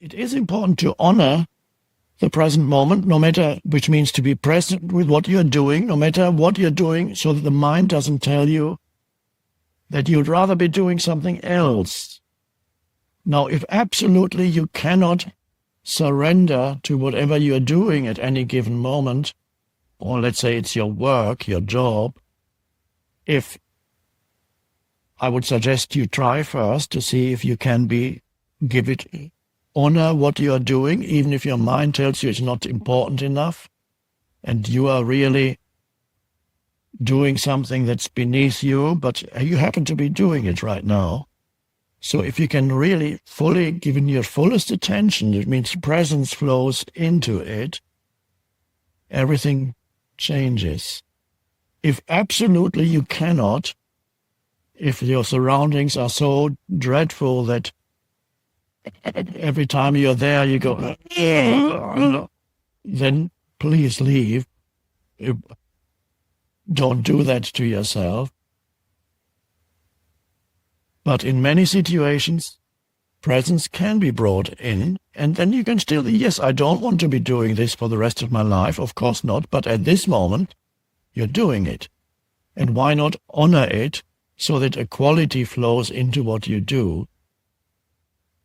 It is important to honor the present moment, no matter, which means to be present with what you're doing, no matter what you're doing, so that the mind doesn't tell you that you'd rather be doing something else. Now, if absolutely you cannot surrender to whatever you're doing at any given moment, or let's say it's your work, your job, if I would suggest you try first to see if you can honor what you are doing, even if your mind tells you it's not important enough, and you are really doing something that's beneath you, but you happen to be doing it right now. So if you can really fully give it your fullest attention, it means presence flows into it, everything changes. If absolutely you cannot, if your surroundings are so dreadful that every time you're there you go, then please leave. Don't do that to yourself. But in many situations, presence can be brought in, and then you can still, yes, I don't want to be doing this for the rest of my life, of course not, but at this moment, you're doing it. And why not honor it so that a quality flows into what you do?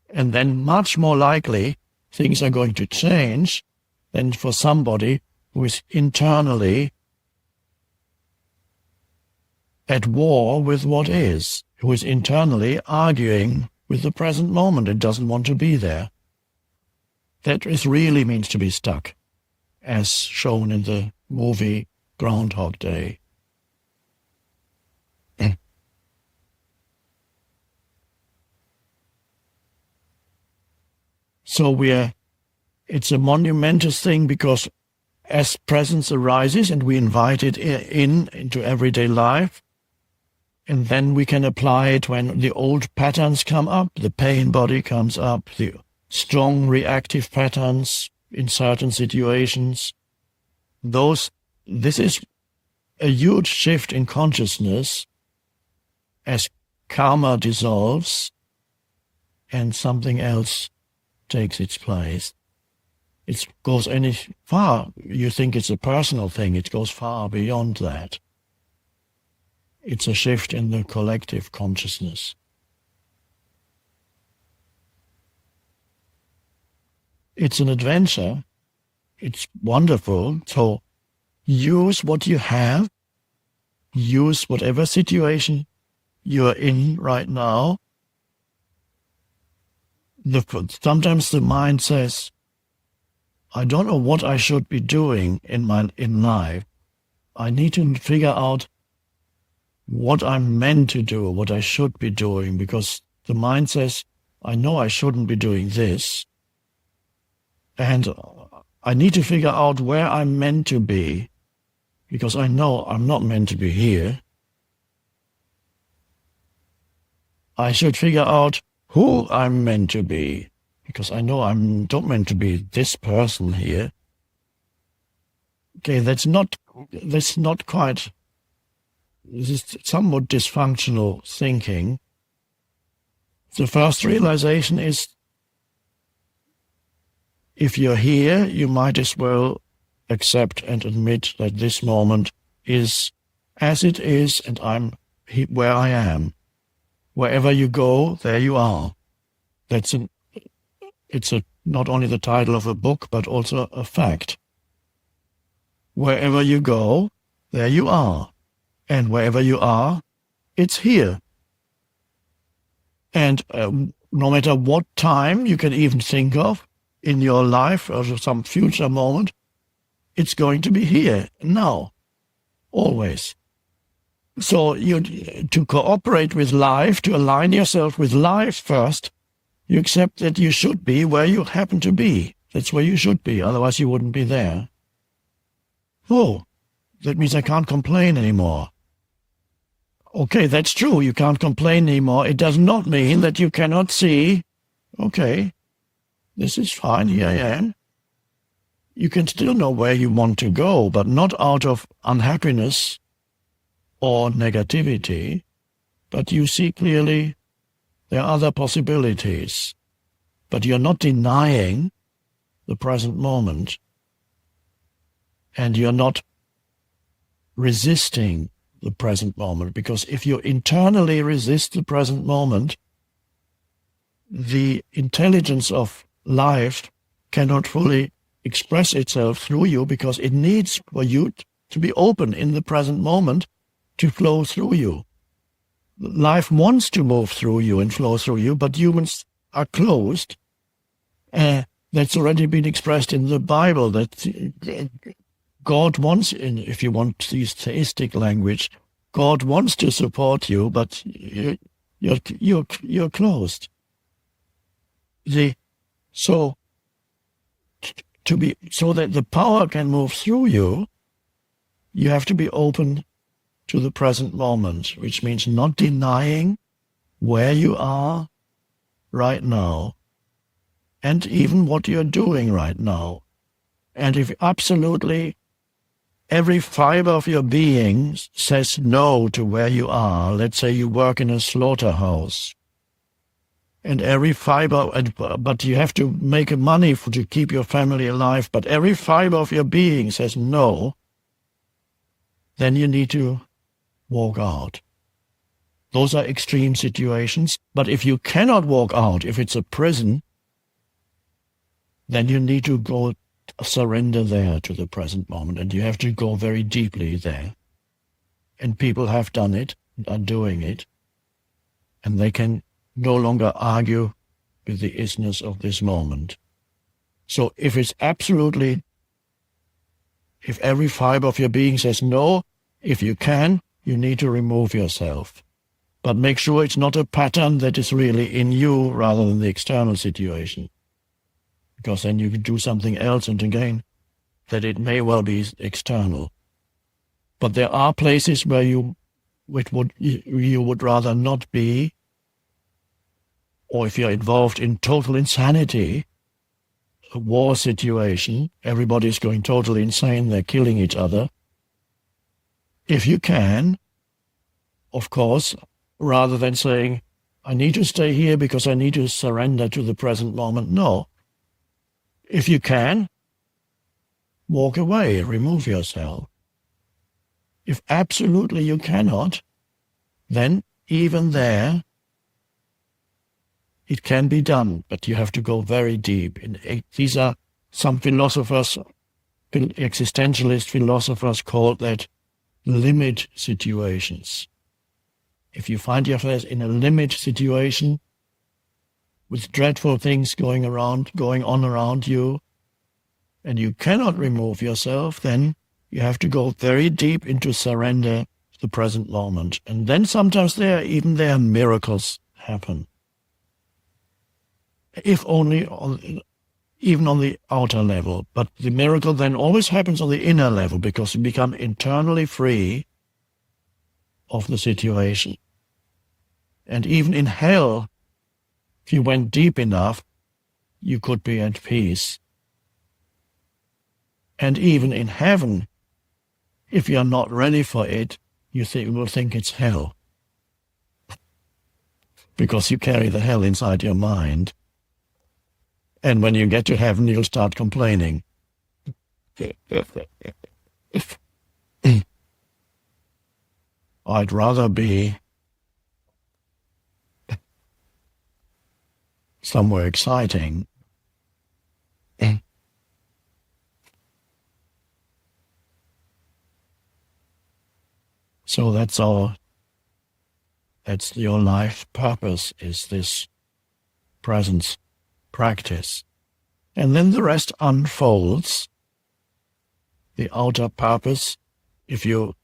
And then much more likely, things are going to change than for somebody who is internally at war with what is, who is internally arguing with the present moment and doesn't want to be there. That really means to be stuck, as shown in the movie Groundhog Day. So it's a monumentous thing, because as presence arises and we invite it into everyday life, and then we can apply it when the old patterns come up, the pain body comes up, the strong reactive patterns in certain situations. This is a huge shift in consciousness as karma dissolves and something else takes its place. It goes any far. You think it's a personal thing. It goes far beyond that. It's a shift in the collective consciousness. It's an adventure. It's wonderful. So use what you have. Use whatever situation you're in right now. Sometimes the mind says, I don't know what I should be doing in life. I need to figure out what I'm meant to do, what I should be doing, because the mind says, I know I shouldn't be doing this, and I need to figure out where I'm meant to be, because I know I'm not meant to be here. I should figure out who I'm meant to be, because I know I'm not meant to be this person here. Okay, that's not quite. This is somewhat dysfunctional thinking. The first realization is, if you're here, you might as well accept and admit that this moment is as it is, and I'm where I am. Wherever you go, there you are. It's not only the title of a book, but also a fact. Wherever you go, there you are. And wherever you are, it's here. And no matter what time you can even think of in your life or some future moment, it's going to be here, now, always. So to cooperate with life, to align yourself with life first, you accept that you should be where you happen to be. That's where you should be, otherwise you wouldn't be there. Oh, that means I can't complain anymore. Okay, that's true, you can't complain anymore. It does not mean that you cannot see, okay, this is fine, here I am. You can still know where you want to go, but not out of unhappiness or negativity, but you see clearly there are other possibilities. but you're not denying the present moment, and you're not resisting the present moment, because if you internally resist the present moment, the intelligence of life cannot fully express itself through you, because it needs for you to be open in the present moment to flow through you. Life wants to move through you and flow through you, but humans are closed. That's already been expressed in the Bible, that God wants, if you want this theistic language, God wants to support you, but you're closed. So that the power can move through you, you have to be open to the present moment, which means not denying where you are right now, and even what you're doing right now. And if absolutely every fiber of your being says no to where you are, let's say you work in a slaughterhouse, and every fiber, but you have to make money to keep your family alive, but every fiber of your being says no, then you need to walk out. Those are extreme situations, but if you cannot walk out, if it's a prison, then you need to go surrender there to the present moment, and you have to go very deeply there. And people have done it, are doing it, and they can no longer argue with the isness of this moment. So if every fiber of your being says no, if you can, you need to remove yourself. But make sure it's not a pattern that is really in you rather than the external situation. Because then you can do something else, and again, that it may well be external. But there are places where you would rather not be, or if you're involved in total insanity, a war situation, everybody's going totally insane, they're killing each other. If you can, of course, rather than saying, I need to stay here because I need to surrender to the present moment, no. If you can, walk away, remove yourself. If absolutely you cannot, then even there, it can be done, but you have to go very deep. These are some philosophers, existentialist philosophers call that limit situations. If you find yourself in a limit situation with dreadful things going on around you, and you cannot remove yourself, then you have to go very deep into surrender to the present moment. And then sometimes there miracles happen. If only even on the outer level. But the miracle then always happens on the inner level, because you become internally free of the situation. And even in hell, if you went deep enough, you could be at peace. And even in heaven, if you're not ready for it, you will think it's hell. Because you carry the hell inside your mind. And when you get to heaven, you'll start complaining. I'd rather be somewhere exciting. So that's your life purpose, is this presence practice. And then the rest unfolds. The outer purpose, if you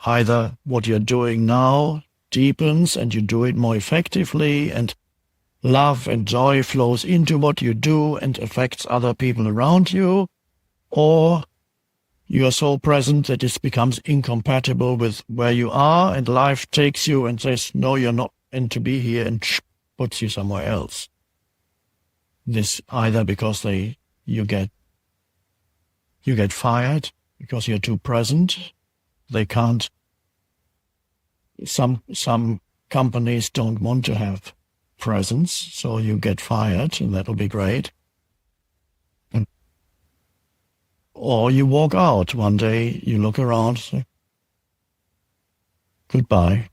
either what you're doing now deepens and you do it more effectively, and love and joy flows into what you do and affects other people around you, or you are so present that it becomes incompatible with where you are, and life takes you and says, no, you're not meant to be here, and puts you somewhere else. This either because you get fired because you're too present. They can't. Some companies don't want to have presence, so you get fired, and that'll be great. Or you walk out one day, you look around, say, goodbye.